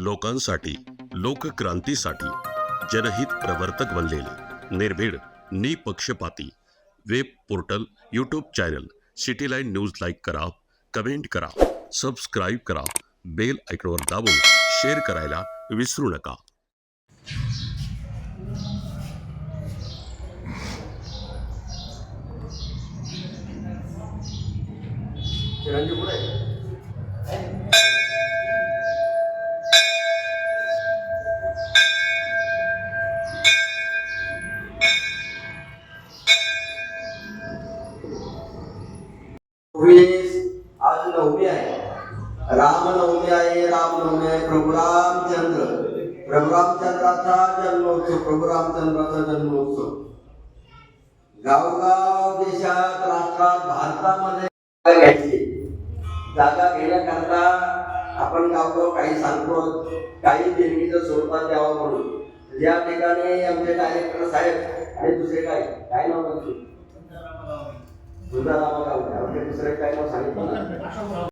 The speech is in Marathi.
लोकांसाठी, लोकक्रांतीसाठी जनहित प्रवर्तक बनलेले निर्भीड, निपक्षपाती web portal, YouTube channel city line news like करा, कमेंट करा, सबस्क्राईब करा, बेल आयकॉनवर दाबून शेअर करायला विसरू नका. चिरंजीव पुढे आज नवमी आहे. रामनवमी आहे. रामनवमी आहे. प्रभू रामचंद्राचा जन्मोत्सव. प्रभू रामचंद्राचा जन्मोत्सव गावगाव, देशात, राष्ट्रात, भारतामध्ये घ्यायची. जागा घेण्याकरता आपण गावगाव काही सांगतो, काही देणगीचं स्वरूपात द्यावं म्हणून. या ठिकाणी आमचे डायरेक्टर साहेब आणि दुसरे काय नाव म्हणतो, दुसरे काय नाव सांगितलं.